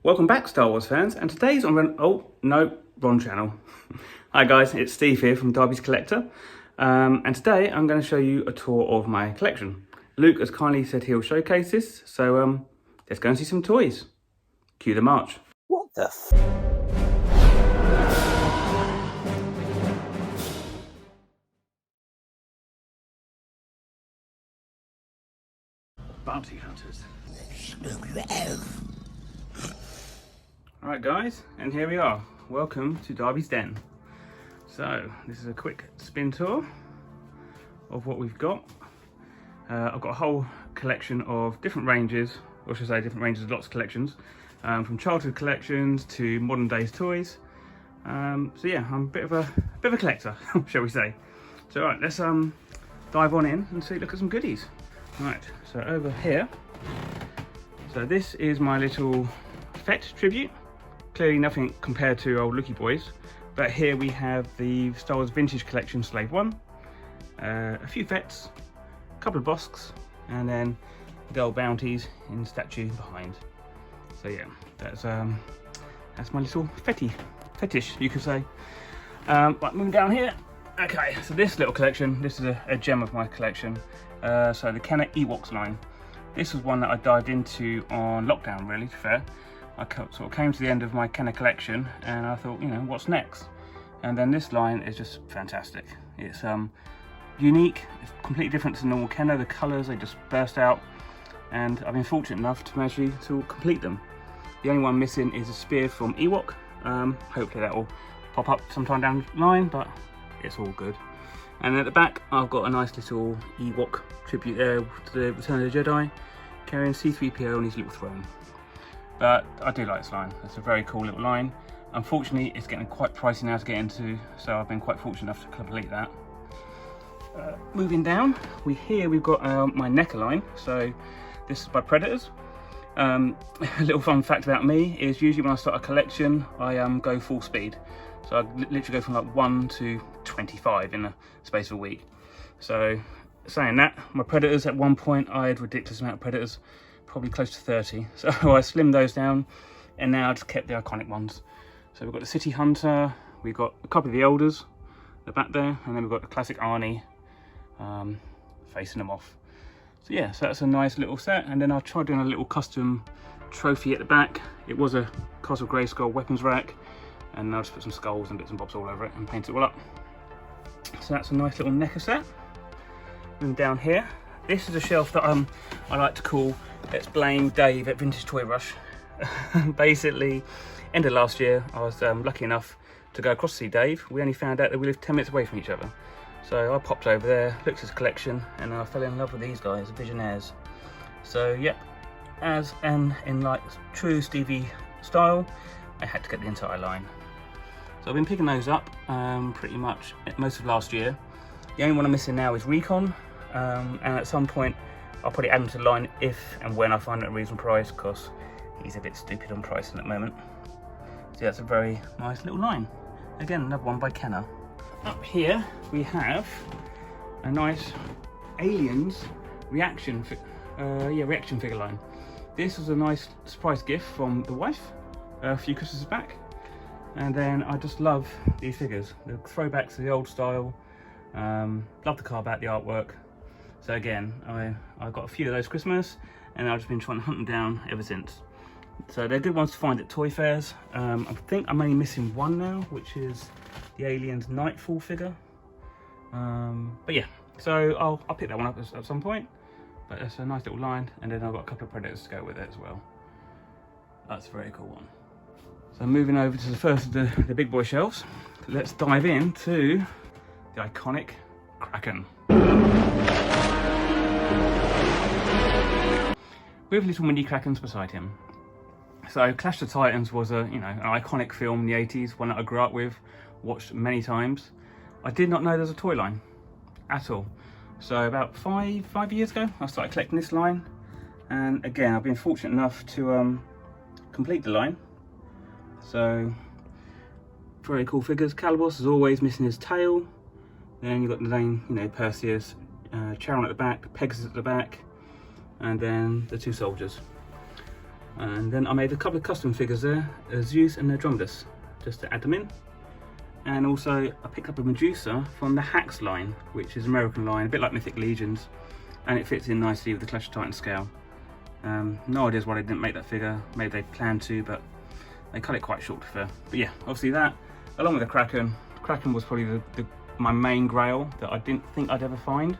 Welcome back, Star Wars fans, and today's on wrong channel. Hi guys, it's Steve here from Darby's Collector, and today I'm going to show you a tour of my collection. Luke has kindly said he'll showcase this, so let's go and see some toys. Cue the march. What the f? Bounty hunters. Alright guys, and here we are. Welcome to Darby's Den. So, this is a quick spin tour of what we've got. I've got a whole collection of different ranges, or should I say different ranges of lots of collections, from childhood collections to modern days toys. So yeah, I'm a bit of a collector, shall we say. So alright, let's dive on in and look at some goodies. Right, so over here, so this is my little Fett tribute. Clearly nothing compared to old Looky Boys, but here we have the Star Wars Vintage Collection Slave 1, a few Fetts, a couple of Bosks, and then the old bounties in statue behind. So yeah, that's my little fetish, you could say. Right, moving down here. Okay, so this little collection, this is a gem of my collection. So the Kenner Ewoks line. This was one that I dived into on lockdown, really, to be fair. I sort of came to the end of my Kenner collection and I thought, you know, what's next? And then this line is just fantastic. It's unique, it's completely different to normal Kenner. The colours, they just burst out, and I've been fortunate enough to actually complete them. The only one missing is a spear from Ewok. Hopefully that will pop up sometime down the line, but it's all good. And at the back, I've got a nice little Ewok tribute there to the Return of the Jedi, carrying C-3PO on his little throne. But I do like this line. It's a very cool little line. Unfortunately, it's getting quite pricey now to get into, so I've been quite fortunate enough to complete that. Moving down, we've got my NECA line. So this is by Predators. A little fun fact about me is usually when I start a collection, I go full speed. So I literally go from like 1 to 25 in the space of a week. So saying that, my Predators, at one point I had a ridiculous amount of Predators, probably close to 30. So I slimmed those down and now I just kept the iconic ones. So we've got the City Hunter, we've got a couple of the Elders, the back there, and then we've got the classic Arnie facing them off. So yeah, so that's a nice little set. And then I tried doing a little custom trophy at the back. It was a Castle Grayskull weapons rack, and I'll just put some skulls and bits and bobs all over it and paint it all up. So that's a nice little NECA set. And down here, this is a shelf that I like to call Let's Blame Dave at Vintage Toy Rush. Basically, end of last year, I was lucky enough to go across to see Dave. We only found out that we lived 10 minutes away from each other. So I popped over there, looked at his collection, and I fell in love with these guys, the Visionaires. So yep, in like true Stevie style, I had to get the entire line. So I've been picking those up pretty much most of last year. The only one I'm missing now is Recon, and at some point I'll probably add him to the line if and when I find it at a reasonable price, because he's a bit stupid on pricing at the moment. So that's a very nice little line. Again, another one by Kenner. Up here we have a nice Aliens reaction figure line. This was a nice surprise gift from the wife a few Christmases back, and then I just love these figures. The throwbacks to the old style. Love the car back, the artwork. So again, I got a few of those Christmas, and I've just been trying to hunt them down ever since. So they're good ones to find at toy fairs. I think I'm only missing one now, which is the Aliens Nightfall figure. But yeah, so I'll pick that one up at some point. But it's a nice little line, and then I've got a couple of Predators to go with it as well. That's a very cool one. So moving over to the first of the big boy shelves, let's dive into the iconic Kraken. With little mini Krakens beside him. So Clash of the Titans was an iconic film in the 80s, one that I grew up with, watched many times. I did not know there was a toy line at all. So about five years ago, I started collecting this line, and again, I've been fortunate enough to complete the line. So very cool figures. Calibos is always missing his tail. Then you've got the name, Perseus, Charon at the back, Pegasus at the back, and then the two soldiers. And then I made a couple of custom figures there, Zeus and Andromedus, just to add them in. And also I picked up a Medusa from the Hacks line, which is an American line, a bit like Mythic Legions, and it fits in nicely with the Clash of Titans scale. No ideas why they didn't make that figure. Maybe they planned to, but they cut it quite short to fair. But yeah, obviously that, along with the Kraken. The Kraken was probably my main grail that I didn't think I'd ever find.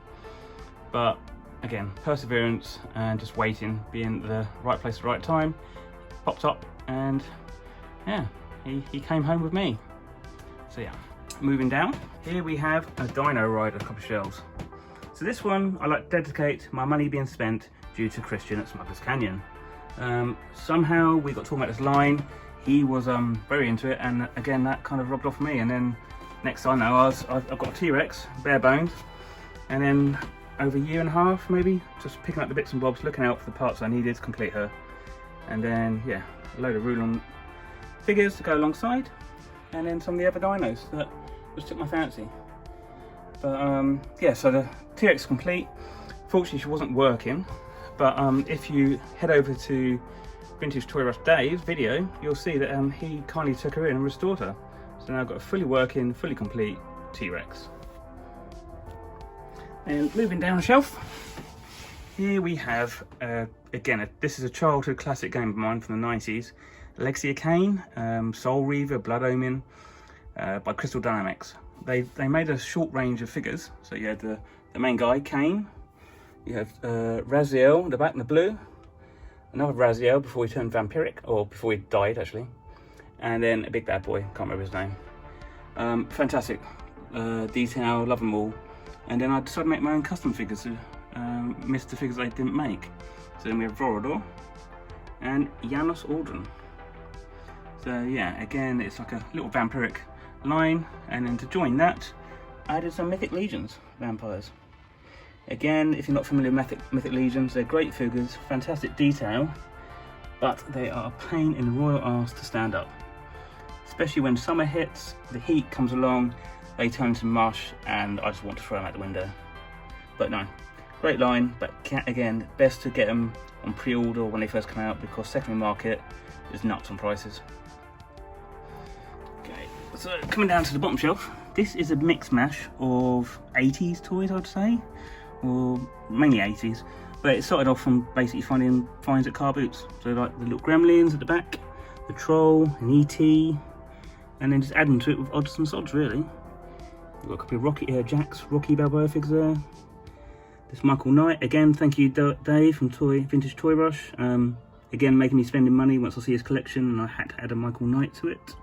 But again, perseverance and just waiting, being at the right place at the right time, popped up, and yeah, he came home with me. So yeah, moving down, here we have a Dino Rider couple of shells. So this one I like to dedicate my money being spent due to Christian at Smuggler's Canyon. Somehow we got talking about this line, he was very into it, and again that kind of rubbed off me. And then next I know I've got a T-Rex, bare bones, and then over a year and a half maybe, just picking up the bits and bobs, looking out for the parts I needed to complete her. And then yeah, a load of Rulon figures to go alongside, and then some of the other dinos that just took my fancy. But yeah, so the T-Rex is complete. Fortunately she wasn't working, but if you head over to Vintage Toy Rush Dave's video, you'll see that he kindly took her in and restored her. So now I've got a fully working, fully complete T-Rex. And moving down the shelf, here we have, again, this is a childhood classic game of mine from the 90s, Legacy of Kain, Soul Reaver, Blood Omen, by Crystal Dynamics. They made a short range of figures. So you had the main guy, Kain, you have Raziel, the back in the blue, another Raziel before he turned vampiric, or before he died actually, and then a big bad boy, can't remember his name. Fantastic detail, love them all. And then I decided to make my own custom figures to miss the figures I didn't make. So then we have Vorador and Janos Aldrin. So yeah, again, it's like a little vampiric line, and then to join that, I added some Mythic Legions vampires. Again, if you're not familiar with Mythic Legions, they're great figures, fantastic detail, but they are a pain in the royal arse to stand up. Especially when summer hits, the heat comes along, they turn to mush, and I just want to throw them out the window. But no, great line, but again, best to get them on pre-order when they first come out, because secondary market is nuts on prices. Okay, so coming down to the bottom shelf, this is a mix mash of 80s toys, I'd say, or mainly 80s, but it started off from basically finding finds at car boots. So like the little gremlins at the back, the troll, an ET, and then just adding to it with odds and sods really. We've got a copy of Rocky, Jack's Rocky Balboa figures there. This Michael Knight, again, thank you Dave from Vintage Toy Rush. Again, making me spending money once I see his collection, and I had to add a Michael Knight to it.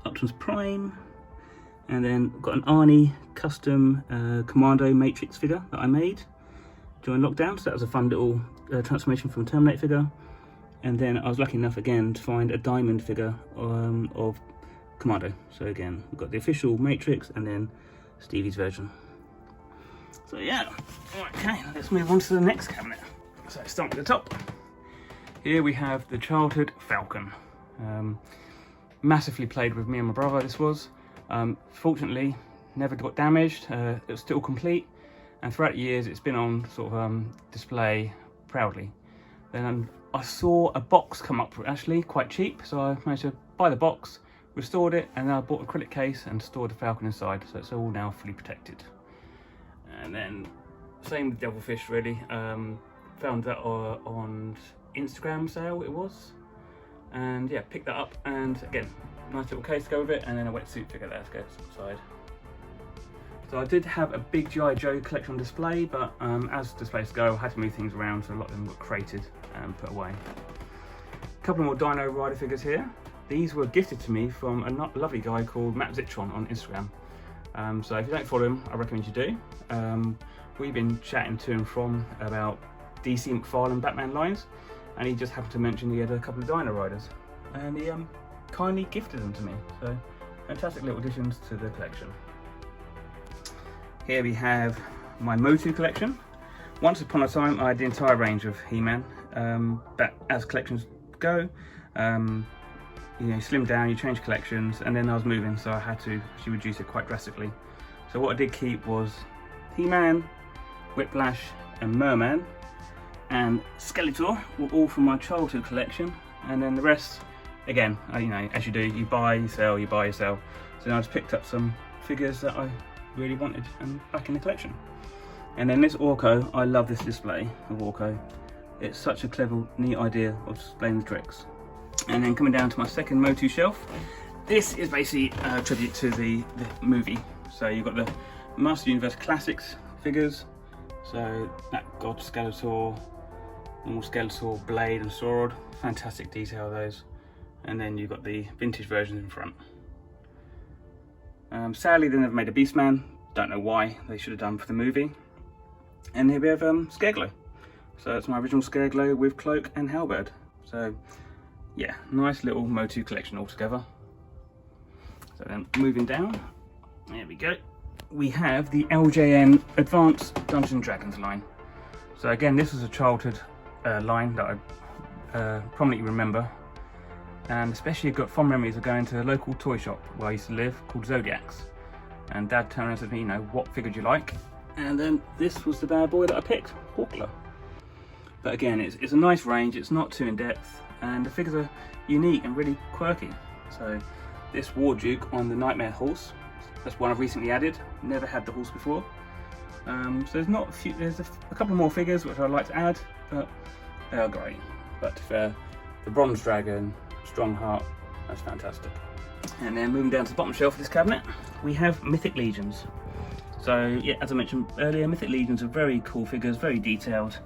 Optimus Prime, and then got an Arnie custom Commando Matrix figure that I made during lockdown, so that was a fun little transformation from a Terminator figure. And then I was lucky enough again to find a diamond figure of Commando. So again, we've got the official Matrix and then Stevie's version. So yeah, okay, let's move on to the next cabinet. So starting at the top, here we have the childhood Falcon. Massively played with me and my brother, this was. Fortunately, never got damaged, it was still complete, and throughout the years it's been on sort of display proudly. Then I saw a box come up actually quite cheap, so I managed to buy the box, restored it, and then I bought an acrylic case and stored the Falcon inside, so it's all now fully protected. And then same with Devilfish really, found that on Instagram sale it was, and yeah, picked that up, and again, nice little case to go with it, and then a wetsuit figure there to go inside. So I did have a big G.I. Joe collection on display, but as displays go, I had to move things around, so a lot of them got crated and put away. A couple more Dino Rider figures here. These were gifted to me from a lovely guy called Matt Zitron on Instagram. So if you don't follow him, I recommend you do. We've been chatting to and from about DC McFarlane Batman lines, and he just happened to mention he had a couple of Dino Riders, and he kindly gifted them to me. So fantastic little additions to the collection. Here we have my Motu collection. Once upon a time I had the entire range of He-Man, but as collections go, you know, slim down, you change collections, and then I was moving, so I had to actually reduce it quite drastically. So what I did keep was He-Man, Whiplash and Merman, and Skeletor were all from my childhood collection, and then the rest, again, you know, as you do, you buy, you sell, you buy, you sell. So then I just picked up some figures that I really wanted and back in the collection. And then this Orko, I love this display of Orko. It's such a clever, neat idea of displaying the tricks. And then coming down to my second Motu shelf, this is basically a tribute to the movie. So you've got the Master Universe Classics figures. So that God Skeletor, normal Skeletor, blade and sword. Fantastic detail of those. And then you've got the vintage versions in front. Sadly, they never made a Beastman. Don't know why. They should have done for the movie. And here we have Scareglow. So it's my original Scareglow with cloak and halberd. So yeah, nice little Motu collection altogether. So then moving down, there we go. We have the LJN Advanced Dungeons & Dragons line. So again, this was a childhood line that I prominently remember. And especially got fond memories of going to a local toy shop where I used to live called Zodiacs. And Dad turned around and said to me, you know, what figure do you like? And then this was the bad boy that I picked, Hawkler. But again, it's a nice range, it's not too in-depth, and the figures are unique and really quirky. So this War Duke on the Nightmare horse, that's one I've recently added, never had the horse before. So there's a couple more figures which I'd like to add, but they are great. But the Bronze Dragon, Strongheart, that's fantastic. And then moving down to the bottom shelf of this cabinet, we have Mythic Legions. So yeah, as I mentioned earlier, Mythic Legions are very cool figures, very detailed,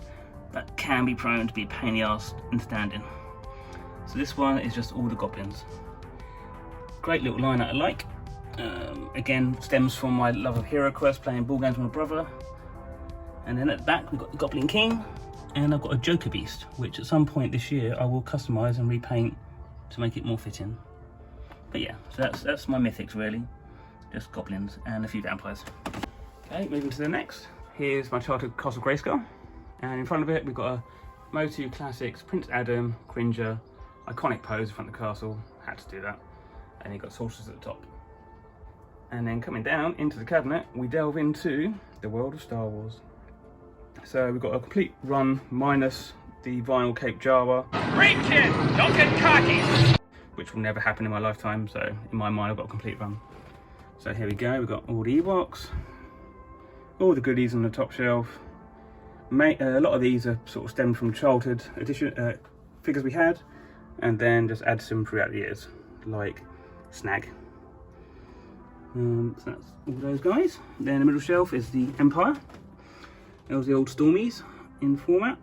but can be prone to be a pain in the arse in standing. So this one is just all the goblins. Great little line that I like. Again, stems from my love of Hero Quest, playing ball games with my brother. And then at the back we've got the Goblin King, and I've got a Joker Beast, which at some point this year I will customise and repaint to make it more fitting. But yeah, so that's my mythics really. Just goblins and a few vampires. Okay, moving to the next. Here's my childhood Castle Grayskull. And in front of it we've got a Motu Classics Prince Adam Cringer iconic pose in front of the castle. Had to do that. And you've got sorcerers at the top. And then coming down into the cabinet, we delve into the world of Star Wars. So we've got a complete run minus the vinyl Cape Jawa. Great kid, don't get cocky. Which will never happen in my lifetime, so in my mind I've got a complete run. So here we go, we've got all the Ewoks, all the goodies on the top shelf. A lot of these are sort of stemmed from childhood edition figures we had, and then just add some throughout the years, like Snag. So that's all those guys. Then the middle shelf is the Empire. There's the old Stormies in format.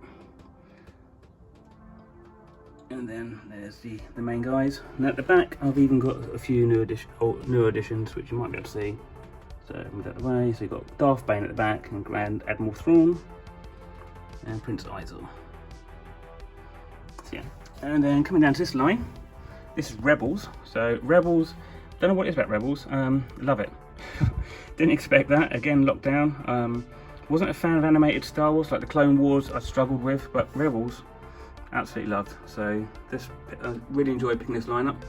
And then there's the main guys. And at the back I've even got a few new additions which you might be able to see. So move that away. So you've got Darth Bane at the back and Grand Admiral Thrawn and Prince Izor. So yeah. And then coming down to this line, this is Rebels. So Rebels, don't know what it is about Rebels, love it. Didn't expect that, again lockdown. Wasn't a fan of animated Star Wars, like the Clone Wars I struggled with, but Rebels, absolutely loved. So this, I really enjoyed picking this line up.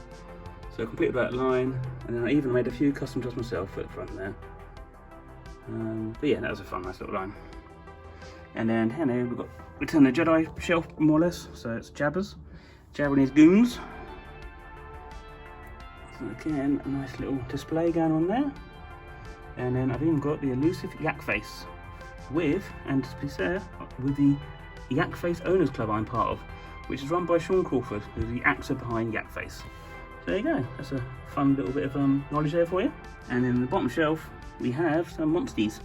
So I completed that line, and then I even made a few custom jobs myself at the front there. But yeah, that was a fun, nice little line. And then here we've got Return of the Jedi shelf, more or less. So it's Jabba's, Jabba and his goons. So again, a nice little display going on there. And then I've even got the elusive Yak Face with, and to be fair, with the Yak Face Owners Club I'm part of, which is run by Sean Crawford, who's the actor behind Yak Face. So there you go, that's a fun little bit of knowledge there for you. And then on the bottom shelf, we have some Monsties.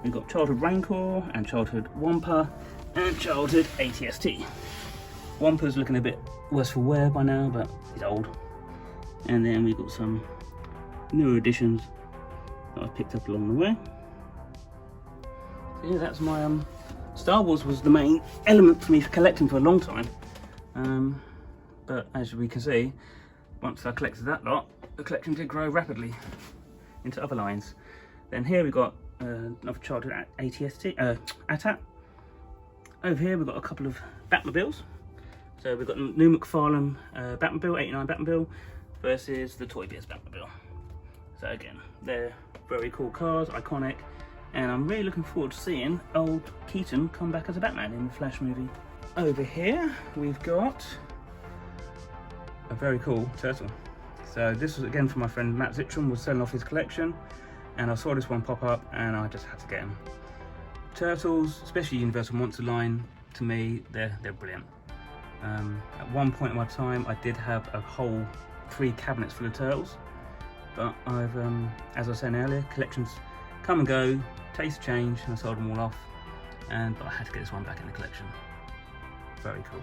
We've got Childhood Rancor, and Childhood Wampa, and Childhood ATST. Wampa's looking a bit worse for wear by now, but he's old. And then we've got some newer additions that I've picked up along the way. So yeah, that's my Star Wars was the main element for me for collecting for a long time. But as we can see, once I collected that lot, the collection did grow rapidly into other lines. Then here we've got another childhood ATST, AT-AT. Over here we've got a couple of Batmobiles. So we've got the new McFarlane Batmobile, 89 Batmobile, versus the Toy Biz Batmobile. So again, they're very cool cars, iconic, and I'm really looking forward to seeing old Keaton come back as a Batman in the Flash movie. Over here we've got a very cool turtle. So this was again from my friend Matt Zitron, was selling off his collection, and I saw this one pop up and I just had to get him. Turtles, especially Universal Monster line, to me they're brilliant. At one point in my time I did have a whole 3 cabinets full of turtles, but I've, as I was saying earlier, collections come and go, tastes change, and I sold them all off, but I had to get this one back in the collection. Very cool.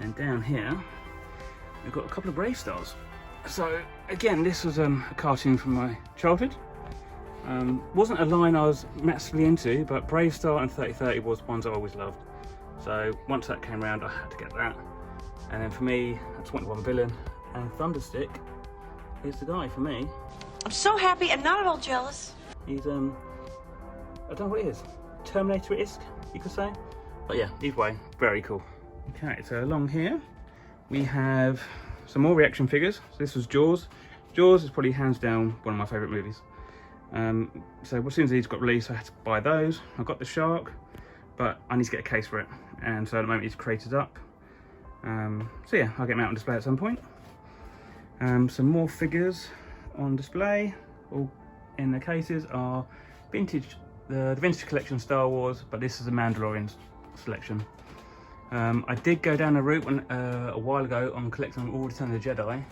And down here we've got a couple of Brave Stars. So again, this was a cartoon from my childhood. Wasn't a line I was massively into, but Brave Star and 3030 was ones I always loved. So once that came around, I had to get that. And then for me, I just wanted one villain, and Thunderstick is the guy for me. I'm so happy and not at all jealous. He's I don't know what he is, Terminator-esque, you could say. But yeah, either way, very cool. Okay, so along here we have some more reaction figures. So this was Jaws. Jaws is probably hands down one of my favourite movies. So as soon as these got released, I had to buy those. I got the shark, but I need to get a case for it, and so at the moment he's crated up. So yeah, I'll get them out on display at some point. Some more figures on display. All in the cases are vintage, the vintage collection Star Wars, but this is a Mandalorian selection. I did go down a route a while ago on collecting all Return of the Jedi,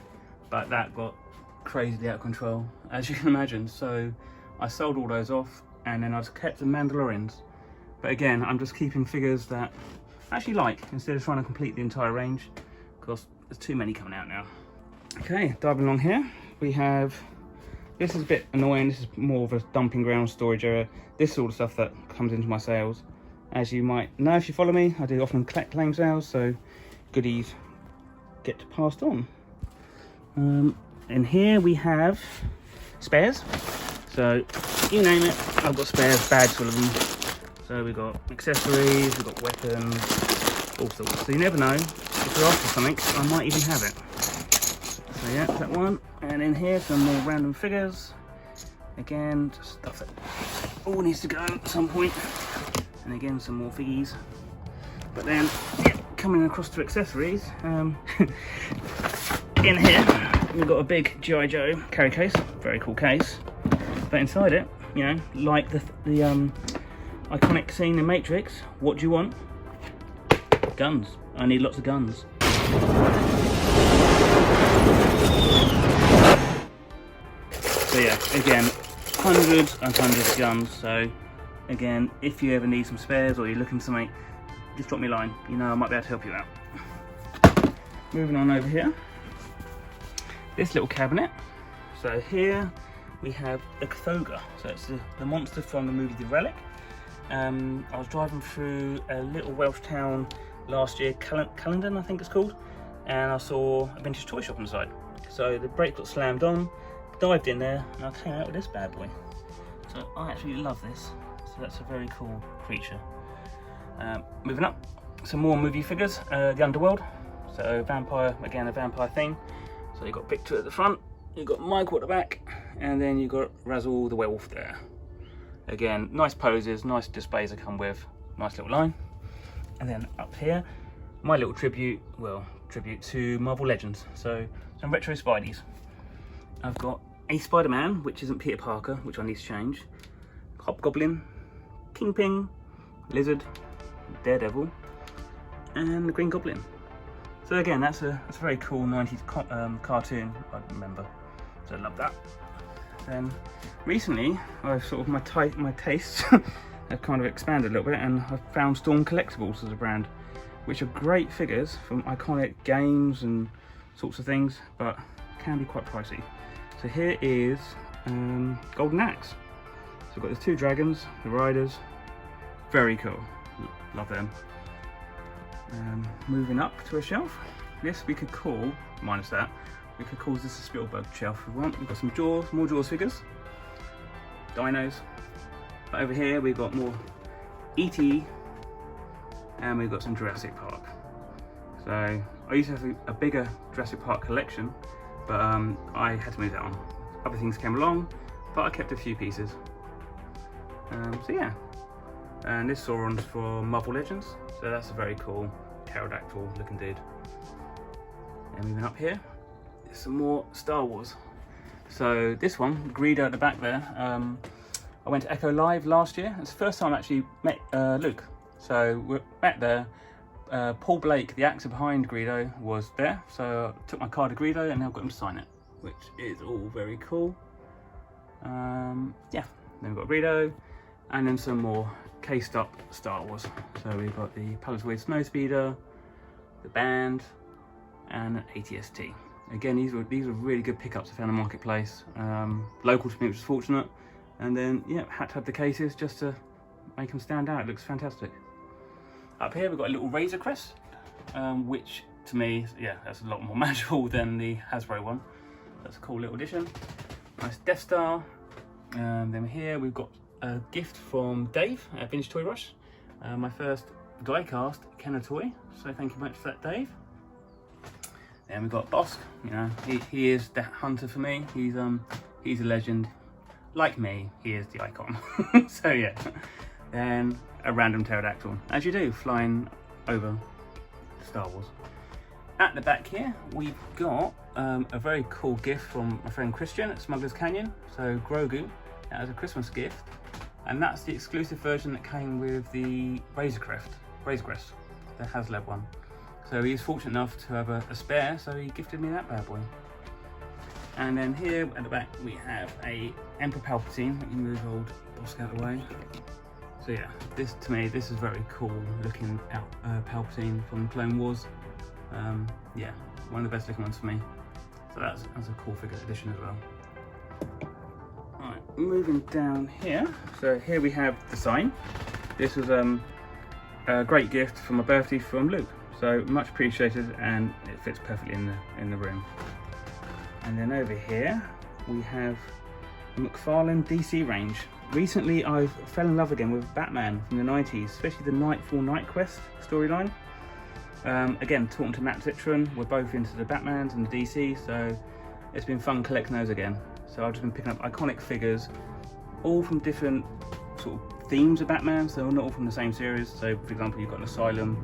but that got crazily out of control, as you can imagine. So I sold all those off, and then I just kept the Mandalorians. But again, I'm just keeping figures that I actually like, instead of trying to complete the entire range, because there's too many coming out now. Okay, diving along here, we have, this is a bit annoying, this is more of a dumping ground storage area. This is all the stuff that comes into my sales. As you might know if you follow me, I do often collect claim sales, so goodies get passed on. In here we have spares. So you name it, I've got spares, bags full of them. So we've got accessories, we've got weapons, all sorts. So you never know, if you're after something, I might even have it. So yeah, that one. And in here, some more random figures. Again, just stuff that all needs to go at some point. And again, some more figgies. But then, yeah, coming across to accessories, in here, we've got a big G.I. Joe carry case, very cool case. But inside it, you know, like the iconic scene in Matrix, what do you want? Guns. I need lots of guns. So yeah, again, hundreds and hundreds of guns. So again, if you ever need some spares or you're looking for something, just drop me a line. You know, I might be able to help you out. Moving on over here, this little cabinet. So here we have a Cthulhu. So it's the monster from the movie The Relic. I was driving through a little Welsh town last year, Caledon I think it's called, and I saw a vintage toy shop on the side. So the brake got slammed on, dived in there, and I came out with this bad boy. So I actually love this. So that's a very cool creature. Moving up, some more movie figures. The Underworld. So vampire, again a vampire thing. So you've got Victor at the front, you've got Michael at the back, and then you've got Razzle the werewolf there. Again, nice poses, nice displays that come with, nice little line. And then up here, my little tribute to Marvel Legends. So some retro Spideys. I've got a Spider-Man, which isn't Peter Parker, which I need to change. Hobgoblin, Kingpin, Lizard, Daredevil, and the Green Goblin. So again, that's a very cool 90s cartoon I remember. So I love that. Then recently, I've sort of my tastes have kind of expanded a little bit, and I've found Storm Collectibles as a brand, which are great figures from iconic games and sorts of things, but can be quite pricey. So here is Golden Axe. So we've got the 2 dragons, the riders, very cool, love them. Moving up to a shelf, this we could call, minus that, we could call this a Spielberg shelf if we want. We've got some Jaws, more Jaws figures, dinos. But over here we've got more E.T. and we've got some Jurassic Park. So I used to have a bigger Jurassic Park collection, but I had to move that on. Other things came along, but I kept a few pieces. So yeah, and this Sauron's from Marvel Legends, so that's a very cool pterodactyl looking dude. And moving up here, there's some more Star Wars. So this one, Greedo at the back there, I went to Echo Live last year. It's the first time I actually met Luke. So we're back there. Paul Blake, the actor behind Greedo, was there. So I took my card to Greedo and now got him to sign it, which is all very cool. Yeah, then we've got Greedo and then some more cased up Star Wars. So we've got the Palace Wave Snowspeeder, the band, and an ATST. Again, these were really good pickups I found in the marketplace. Local to me, which was fortunate. And then, yeah, had to have the cases just to make them stand out. It looks fantastic. Up here, we've got a little Razor Crest, which to me, yeah, that's a lot more magical than the Hasbro one. That's a cool little addition. Nice Death Star. Then here, we've got a gift from Dave at Vintage Toy Rush. My first die-cast Kenner toy. So thank you much for that, Dave. Then we've got Bosk. You know, he is the hunter for me. He's a legend. Like me, he is the icon. So yeah. Then a random pterodactyl, as you do, flying over Star Wars. At the back here, we've got a very cool gift from my friend Christian at Smuggler's Canyon. So Grogu, as a Christmas gift, and that's the exclusive version that came with the Razor Crest, the HasLab one. So he's fortunate enough to have a spare, so he gifted me that bad boy. And then here at the back we have a Emperor Palpatine. Let me move old Bosk out of the way. So yeah, this to me, this is very cool looking Palpatine from Clone Wars. Yeah, one of the best looking ones for me. So that's a cool figure addition as well. Alright, moving down here. So here we have the sign. This was a great gift for my birthday from Luke. So much appreciated, and it fits perfectly in the room. And then over here we have the McFarlane DC range. Recently I fell in love again with Batman from the 90s, especially the Nightfall Night Quest storyline. Again, talking to Matt Citron, we're both into the Batmans and the DC, so it's been fun collecting those again. So I've just been picking up iconic figures, all from different sort of themes of Batman, so not all from the same series. So for example, you've got an Asylum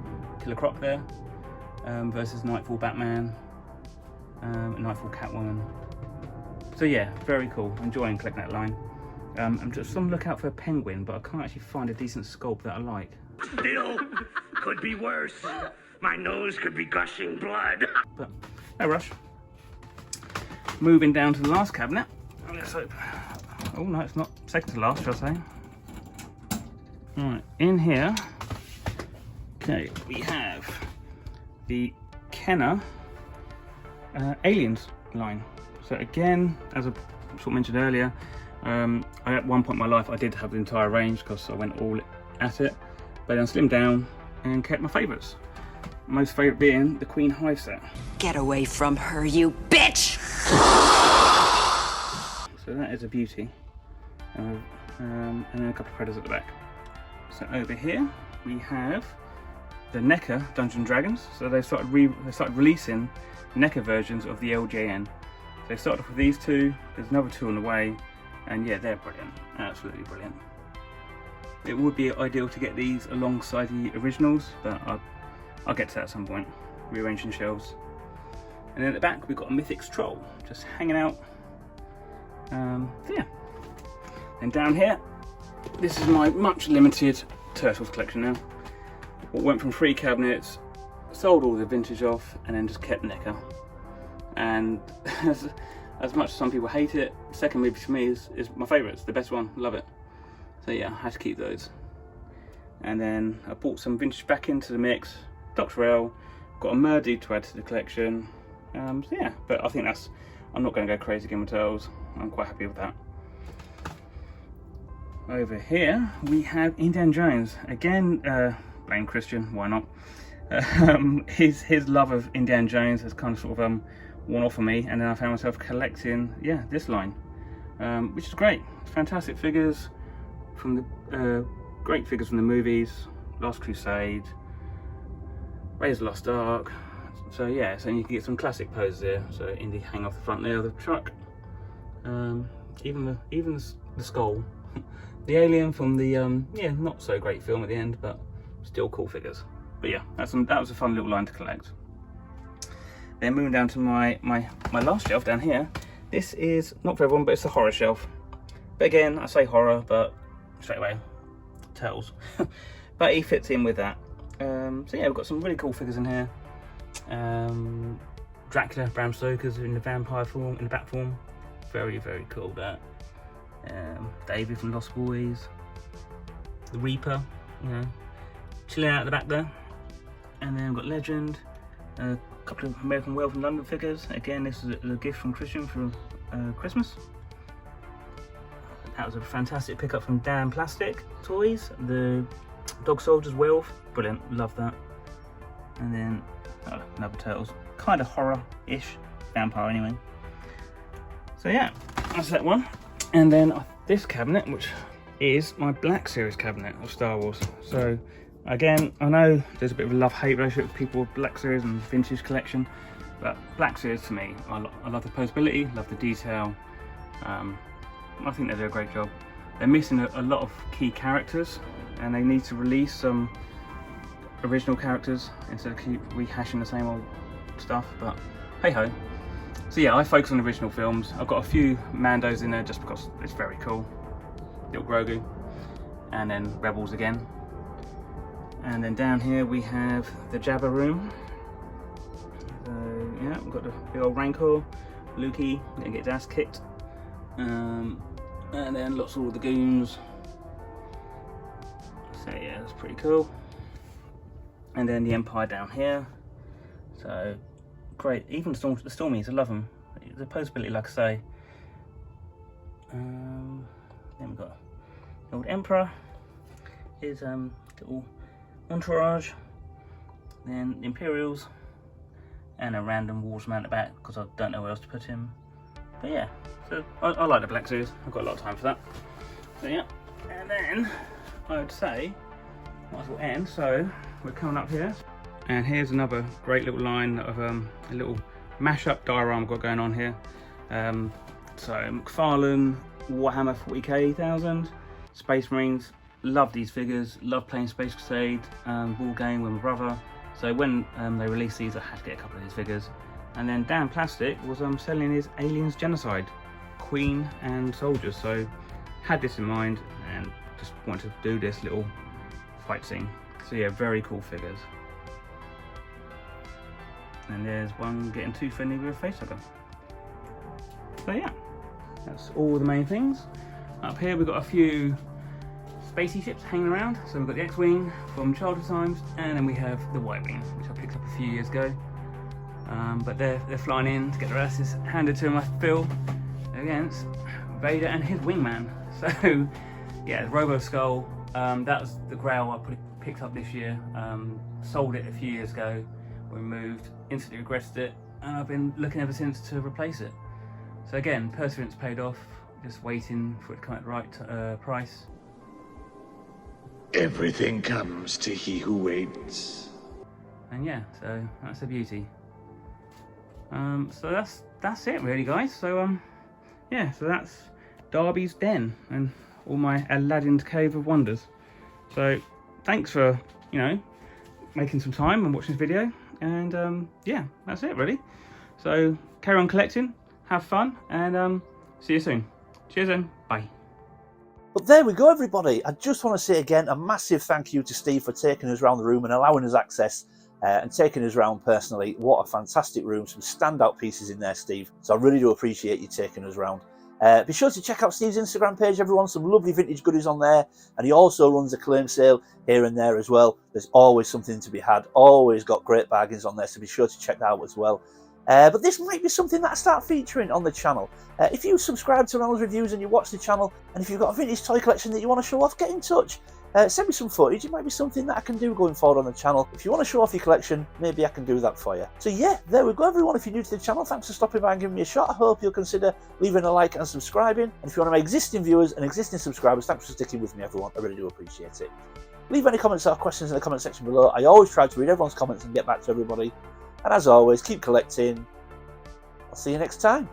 Killer Croc there, versus Nightfall Batman, Nightfall Catwoman. So yeah, very cool, enjoying collecting that line. I'm just on the lookout for a penguin, but I can't actually find a decent sculpt that I like. Still, could be worse. My nose could be gushing blood. But no rush. Moving down to the last cabinet. Let's open. Oh no, it's not second to last, shall I say. Alright, in here, okay, we have the Kenner Aliens line. So again, as I sort of mentioned earlier, at one point in my life I did have the entire range because I went all at it, but then slimmed down and kept my favourites. Most favourite being the Queen Hive set. Get away from her, you bitch! So that is a beauty. And then a couple of Predators at the back. So over here we have the NECA Dungeons & Dragons. So they started releasing NECA versions of the LJN. So they started off with these two, there's another two on the way, and yeah, they're brilliant, absolutely brilliant. It would be ideal to get these alongside the originals, but I'll get to that at some point, rearranging shelves. And then at the back we've got a Mythics Troll, just hanging out. So yeah. And down here, this is my much limited Turtles collection now. What went from 3 cabinets, sold all the vintage off, and then just kept NECA. And as much as some people hate it, the second movie for me is my favourite. It's the best one, love it. So yeah, I had to keep those. And then I brought some vintage back into the mix. Dr. L, got a Murdy to add to the collection. So yeah, but I think I'm not going to go crazy again with Turtles. I'm quite happy with that. Over here we have Indiana Jones. Again, blame Christian, why not? His love of Indiana Jones has kind of sort of worn off of me, and then I found myself collecting, yeah, this line, which is great. Fantastic figures from the great figures from the movies, Last Crusade, Raiders of the Lost Ark. So yeah, so you can get some classic poses there. So Indy hang off the front there of the truck. Even the skull the alien from the yeah, not so great film at the end, but still cool figures. But yeah, that was a fun little line to collect. Then moving down to my last shelf down here. This is not for everyone, but it's the horror shelf. But again, I say horror, but straight away, Turtles. But he fits in with that. So yeah, we've got some really cool figures in here. Dracula, Bram Stoker's in the vampire form, in the bat form. Very, very cool, that. David from Lost Boys. The Reaper, you know, chilling out at the back there. And then we've got Legend. A couple of American Werewolf in London figures. Again, this is a gift from Christian for Christmas. That was a fantastic pickup from Dan Plastic Toys. The Dog Soldiers Werewolf, brilliant, love that. And then another Turtles, kind of horror-ish, vampire anyway. So yeah, that's that one. And then this cabinet, which is my Black Series cabinet of Star Wars. So again, I know there's a bit of a love-hate relationship with people with Black Series and vintage collection, but Black Series to me, I love the posability, love the detail. I think they do a great job. They're missing a lot of key characters, and they need to release some original characters instead of keep rehashing the same old stuff, but hey ho. So yeah, I focus on original films. I've got a few Mandos in there just because it's very cool. Little Grogu, and then Rebels again. And then down here we have the Jabba room. So yeah, we've got the big old Rancor, Lukey, gonna get his ass kicked. And then lots of all the goons. So yeah, that's pretty cool. And then the Empire down here. So great, even the Stormies, I love them. The posability, like I say. Then we've got the old Emperor. His little entourage. Then the Imperials. And a random Warsman at the back because I don't know where else to put him. But yeah, so I like the Black Series. I've got a lot of time for that. So yeah, and then I would say might as well end. So we're coming up here, and here's another great little line of a little mashup diorama I've got going on here. So McFarlane, Warhammer 40k 1000, Space Marines. Love these figures. Love playing Space Crusade ball game with my brother. So when they released these, I had to get a couple of these figures. And then Dan Plastic was selling his Aliens Genocide, Queen and Soldiers. So had this in mind and just wanted to do this little fight scene. So yeah, very cool figures. And there's one getting too friendly with a facehugger. So yeah, that's all the main things. Up here we've got a few spacey ships hanging around. So we've got the X-Wing from childhood times, and then we have the Y-Wing, which I picked up a few years ago. But they're flying in to get their asses handed to them, I feel, against Vader and his wingman. So yeah, the Robo Skull, that was the Grail I picked up this year. Sold it a few years ago, we moved, instantly regretted it, and I've been looking ever since to replace it. So again, perseverance paid off, just waiting for it to come at the right price. Everything comes to he who waits. And yeah, so that's the beauty. So that's it really, guys. So yeah, so that's Darby's Den and all my Aladdin's Cave of Wonders. So thanks for, you know, making some time and watching this video, and yeah, that's it really. So carry on collecting, have fun, and see you soon. Cheers then, bye. But there we go, everybody. I just want to say again a massive thank you to Steve for taking us around the room and allowing us access and taking us around personally. What a fantastic room. Some standout pieces in there, Steve. So I really do appreciate you taking us around. Be sure to check out Steve's Instagram page, everyone. Some lovely vintage goodies on there. And he also runs a claim sale here and there as well. There's always something to be had. Always got great bargains on there, so be sure to check that out as well. But this might be something that I start featuring on the channel. If you subscribe to Ronald's Reviews and you watch the channel, and if you've got a vintage toy collection that you want to show off, get in touch. Send me some footage. It might be something that I can do going forward on the channel. If you want to show off your collection, maybe I can do that for you. So yeah, there we go, everyone. If you're new to the channel, thanks for stopping by and giving me a shot. I hope you'll consider leaving a like and subscribing. And if you're one of my existing viewers and existing subscribers, thanks for sticking with me, everyone. I really do appreciate it. Leave any comments or questions in the comment section below. I always try to read everyone's comments and get back to everybody. And as always, keep collecting. I'll see you next time.